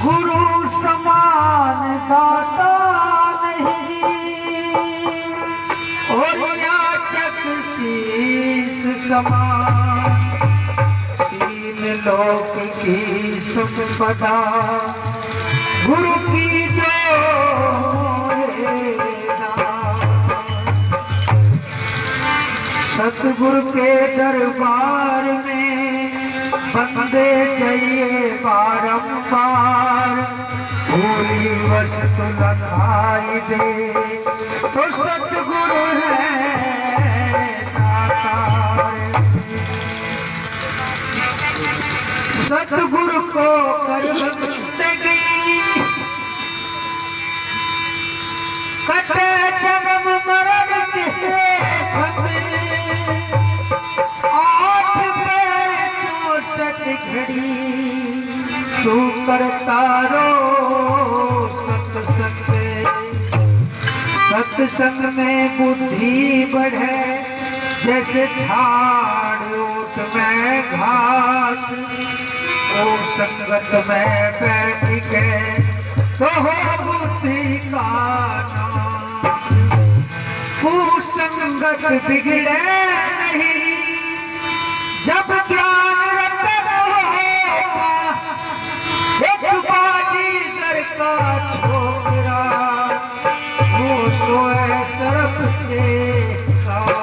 गुरु समान दाता नहीं और याचक शीस समान। तीन लोक की संपदा गुरु की जो सतगुरु के दरबार में बंदे जाइए बारंबार। पूरी वस्तु लखाई दे तो सतगुरु है साकार। सतगुरु को कर बंदगी कटे जन्म मरण के घड़ी तू करता रो सत्संग। सत्संग में बुद्धि बढ़े जैसे झाड़ ओट में घास। ओ संगत में बैठ के तो हो बुद्धि का नाश। कुसंगत बिगड़े नहीं जब ज्ञान रतन होगा। एक बाजीगर का छोकरा वो सोए सरफ के साथ।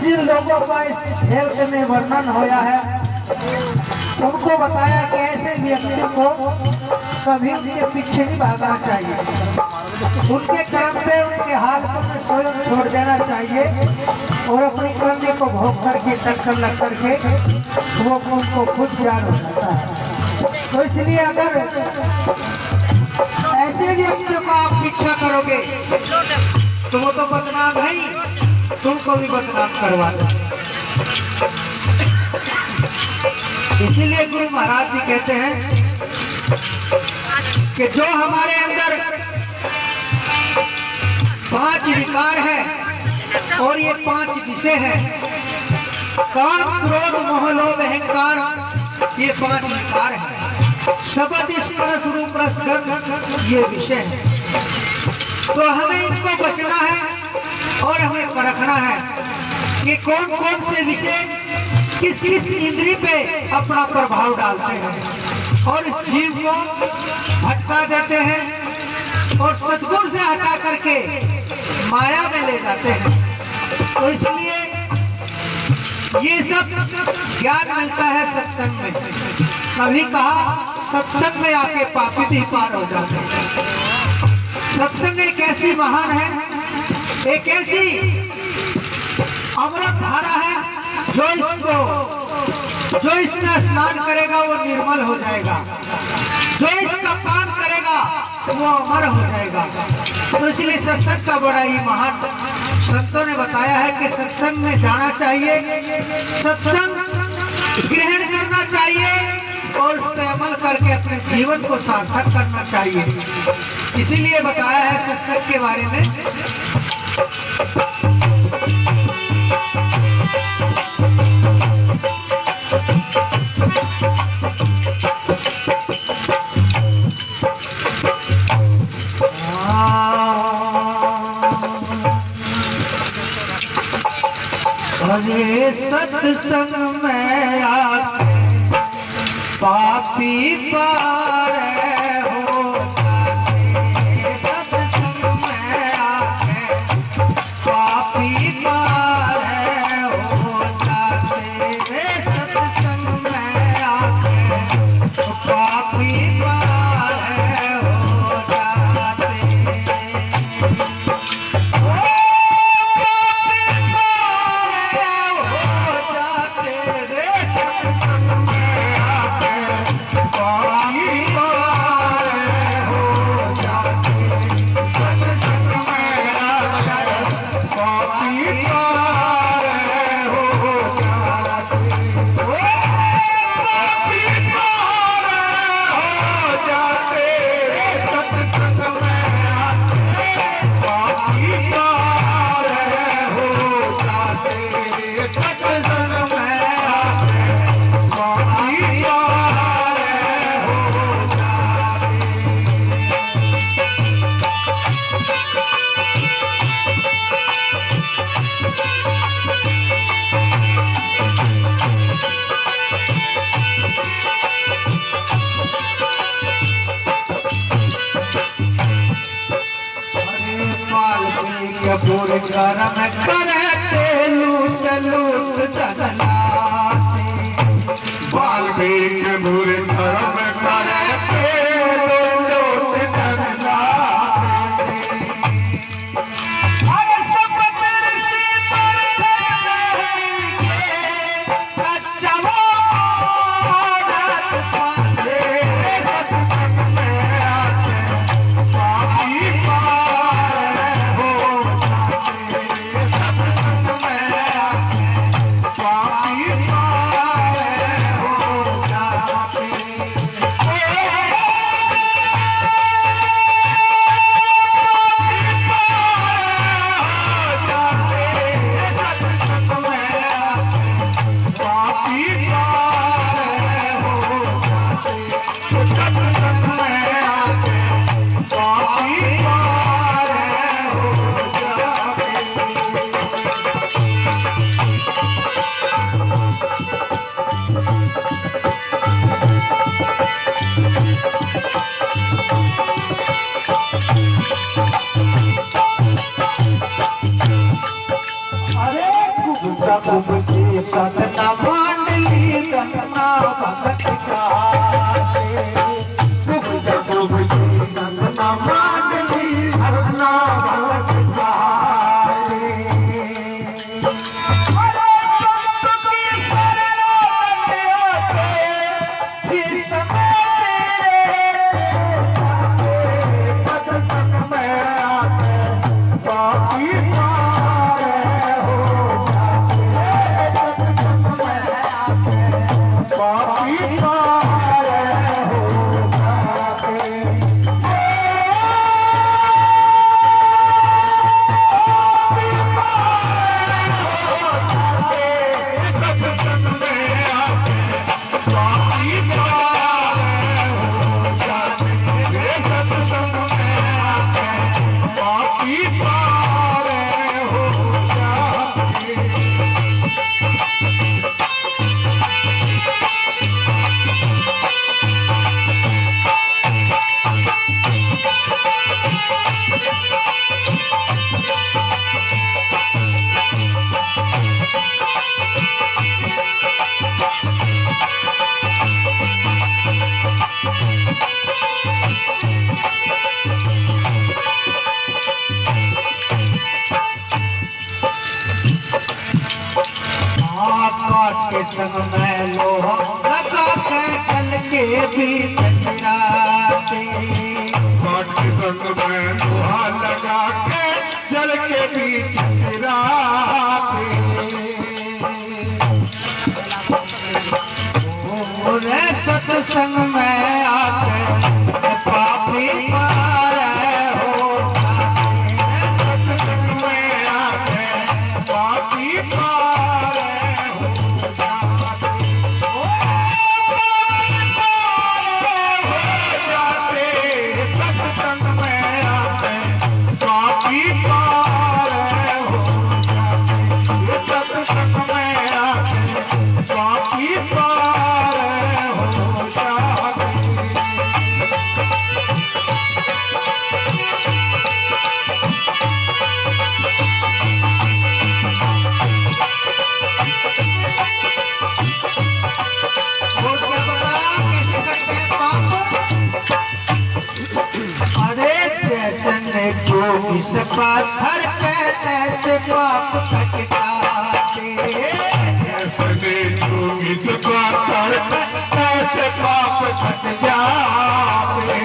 जिन लोगों का इस खेल में वर्णन होया है उनको बताया कि ऐसे व्यक्ति को कभी उनके पीछे नहीं भागना चाहिए, उनके कर्म पे उनके हाल को स्वयं छोड़ देना चाहिए और अपनी करने को भोग करके टक्कर लग करके वो उनको खुद प्यार हो जाता है। तो इसलिए अगर ऐसे व्यक्तियों को आप पीछा करोगे तो वो तो बदनाम है ही, तुमको भी बदनाम करवा दो। इसीलिए गुरु महाराज जी कहते हैं कि जो हमारे अंदर 5 विकार है और ये 5 विषय है, काम क्रोध मोह लोभ अहंकार, ये 5 विकार है। शब्द स्पर्श रूप रस गंध ये विषय है। तो हमें इनको बचना है और हमें परखना है कि कौन कौन से विषय किस किस इंद्री पे अपना प्रभाव डालते हैं और इस जीव को भटका देते हैं और सद्गुण से हटा करके माया में ले जाते हैं। तो इसलिए ये सब ज्ञान मिलता है सत्संग में। कभी कहा सत्संग में आके पापी भी पार हो जाते हैं। सत्संग एक ऐसी महान है, एक ऐसी अमृत धारा है जो इसमें स्नान करेगा वो निर्मल हो जाएगा, जो इसका पान करेगा वो अमर हो जाएगा। तो इसलिए सत्संग का बड़ा ही महान संतों ने बताया है कि सत्संग में जाना चाहिए, सत्संग ग्रहण करना चाहिए और उस पर अमल करके अपने जीवन को सार्थक करना चाहिए। इसीलिए बताया है सत्संग के बारे में। अरे सत्संग में आके पापी पार हो जाते, सत्संग में आके पापी पार हो जाते, सत्संग में आके पापी पार हो जाते। पूरे कर्म करते लूट लूट जगलाते, वाल्मीकि पूरे कर्म करते लूट लूट जगलाते। अरे सब ऋषि सच्चा पापी पार हो जाते। सतना मांडली सतना भगत गाते जब जी सतना मांडली सतना भगत गाते के संग में लोहा लगा के कल के भी चंद्राते के संग में लोहा लगा के जल के भी चंद्राते और सत्संग में आके पापी मारे हो सत्संग में आके पापी मारे जो इस पाथर पे ऐसे पाप कटकाते जो इस पाथर पे ऐसे पाप कट जाते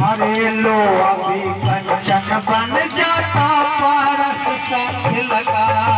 अरे लो अभी कंचन बन जाता पारस संग लगा